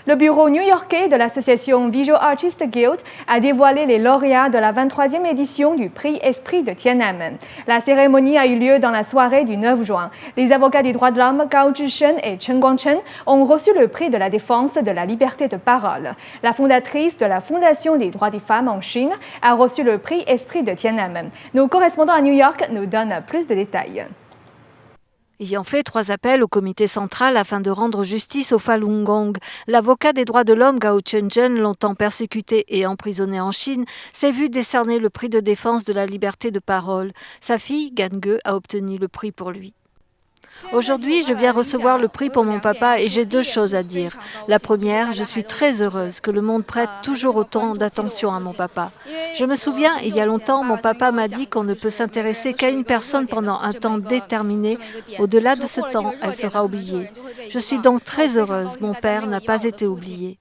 Le bureau new-yorkais de l'association Visual Artists Guild a dévoilé les lauréats de la 23e édition du prix Esprit de Tiananmen. La cérémonie a eu lieu dans la soirée du 9 juin. Les avocats des droits de l'homme Gao Zhishen et Chen Guangchen ont reçu le prix de la défense de la liberté de parole. La fondatrice de la Fondation des droits des femmes en Chine a reçu le prix Esprit de Tiananmen. Nos correspondants à New York nous donnent plus de détails. Ayant fait 3 appels au comité central afin de rendre justice au Falun Gong, l'avocat des droits de l'homme Gao Zhishen, longtemps persécuté et emprisonné en Chine, s'est vu décerner le prix de défense de la liberté de parole. Sa fille, Gan Ge, a obtenu le prix pour lui. Aujourd'hui, je viens recevoir le prix pour mon papa et j'ai 2 choses à dire. La première, je suis très heureuse que le monde prête toujours autant d'attention à mon papa. Je me souviens, il y a longtemps, mon papa m'a dit qu'on ne peut s'intéresser qu'à une personne pendant un temps déterminé. Au-delà de ce temps, elle sera oubliée. Je suis donc très heureuse, mon père n'a pas été oublié.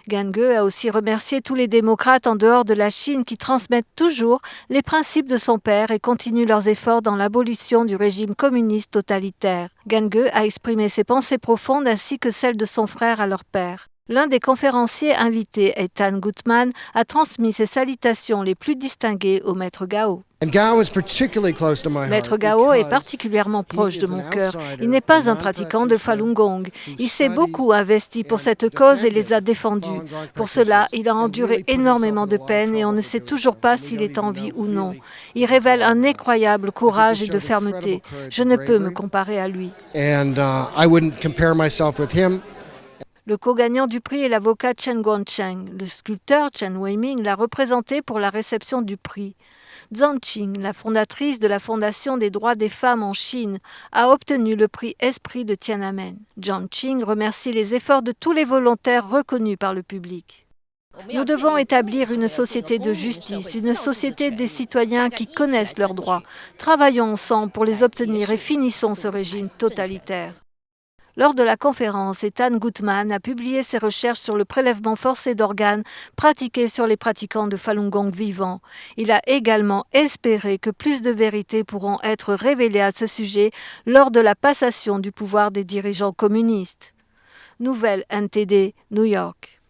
Gan Ge a aussi remercié tous les démocrates en dehors de la Chine qui transmettent toujours les principes de son père et continuent leurs efforts dans l'abolition du régime communiste totalitaire. Gan Ge a exprimé ses pensées profondes ainsi que celles de son frère à leur père. L'un des conférenciers invités, Ethan Gutmann, a transmis ses salutations les plus distinguées au maître Gao. Maître Gao est particulièrement proche de mon cœur. Il n'est pas un pratiquant de Falun Gong. Il s'est beaucoup investi pour cette cause et les a défendus. Pour cela, il a enduré énormément de peine et on ne sait toujours pas s'il est en vie ou non. Il révèle un incroyable courage et de fermeté. Je ne peux me comparer à lui. Le co-gagnant du prix est l'avocat Chen Guangchen. Le sculpteur Chen Weiming l'a représenté pour la réception du prix. Zhang Qing, la fondatrice de la Fondation des droits des femmes en Chine, a obtenu le prix Esprit de Tiananmen. Zhang Qing remercie les efforts de tous les volontaires reconnus par le public. Nous devons établir une société de justice, une société des citoyens qui connaissent leurs droits. Travaillons ensemble pour les obtenir et finissons ce régime totalitaire. Lors de la conférence, Ethan Gutmann a publié ses recherches sur le prélèvement forcé d'organes pratiqué sur les pratiquants de Falun Gong vivants. Il a également espéré que plus de vérités pourront être révélées à ce sujet lors de la passation du pouvoir des dirigeants communistes. Nouvelle NTD, New York.